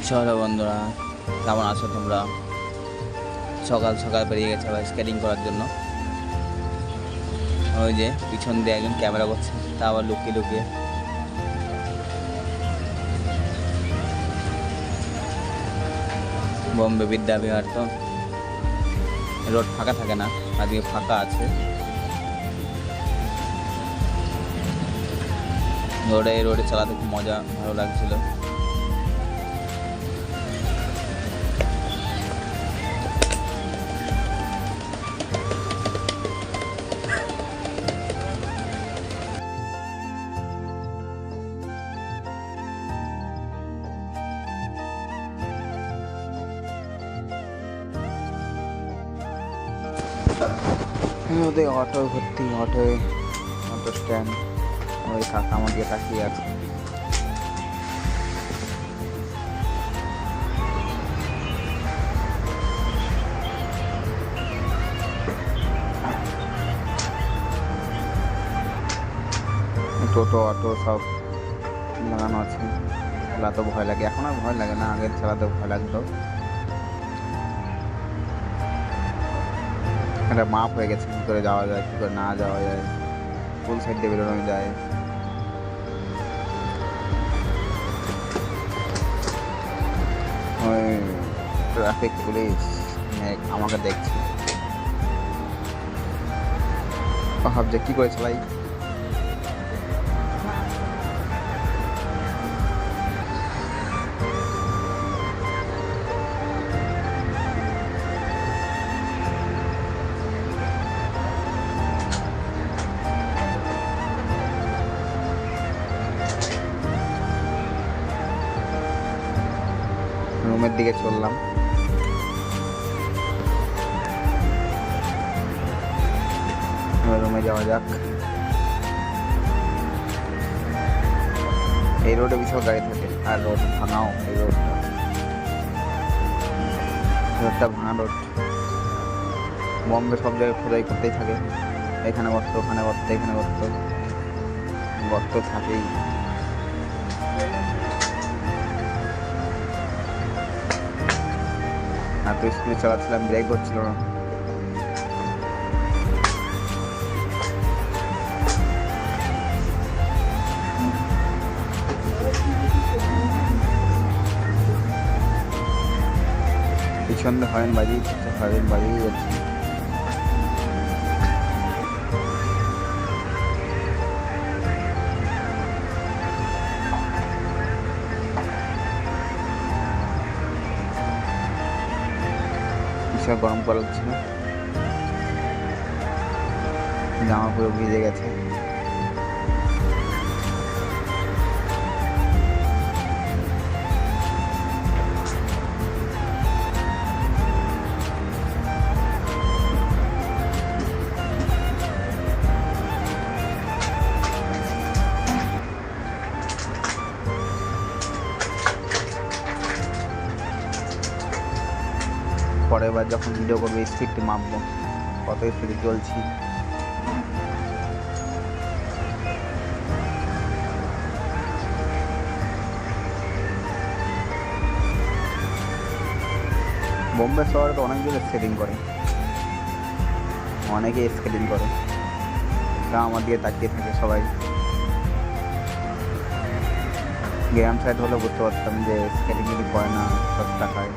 চলো বন্ধুরা, কেমন আছো তোমরা? সকাল সকাল বেরিয়ে গেছে আবার স্কেটিং করার জন্য। ওই যে পিছন দিয়ে একজন ক্যামেরা করছে, তা আবার লুকিয়ে লুকিয়ে। বোম্বে বিদ্যাবিহার তো রোড ফাঁকা থাকে না, আজকে ফাঁকা আছে। রোডে চালাতে খুব মজা, ভালো লাগছিল। ওদের অটো ভর্তি, অটো স্ট্যান্ড। ওই কাকা আমার দিয়ে তাকিয়ে আছে। টোটো অটো সব লাগানো আছে। চালাতে ভয় লাগে, এখন আর ভয় লাগে না, আগে চালাতে ভয় লাগতো। একটা মাপ হয়ে গেছে কী করে যাওয়া যায়, কী করে না যাওয়া যায়, কোন সাইড দিয়ে বেরোনো যায়। ওই ট্রাফিক পুলিশ আমাকে দেখছে, ভাবছে কী করে চালাই। রুমের দিকে চললাম। রুমে যাওয়া যাক। এই রোডে বিশাল গাড়ি থাকে, আর রোড ভাঙাও। এই রোডটা ভাঙা রোড। বম্বে সব জায়গায় খোদাই করতেই থাকে, এখানে গর্ত, ওখানে গর্ত, এখানে গর্ত, গর্ত থাকেই। আর তো স্কুলে চালাচ্ছিলাম, ব্রেক হচ্ছিল না। পিছন দিয়ে হরেন বাজিয়ে যাচ্ছে। বিশাল গরম করা হচ্ছে না, জামা পুরো ভিজে গেছে। পরের বার যখন ভিডিও করবো স্পিডটি মাপবো, কত স্পিডে চলছি। বোম্বে শহরে তো অনেক দূরে স্কেটিং করে, অনেকেই স্কেটিং করে, তা আমার দিকে তাকিয়ে থাকে সবাই। গ্রাম সাইড হলে বুঝতে পারতাম যে স্কেটিং যদি করে না সব টাকায়।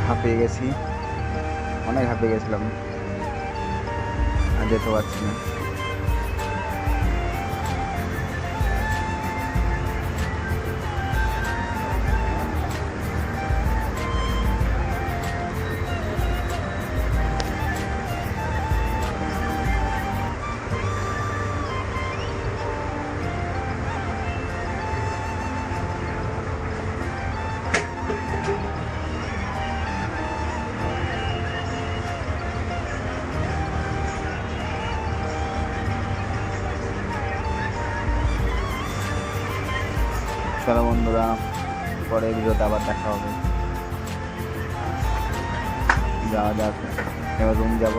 হাঁপিয়ে গেছি, অনেক হাঁপিয়ে গেছিলাম, আর যেতে পারছি না। চলো বন্ধুরা, পরে ভিডিওতে আবার দেখা হবে। যাওয়া যাক, এবার রুম যাব।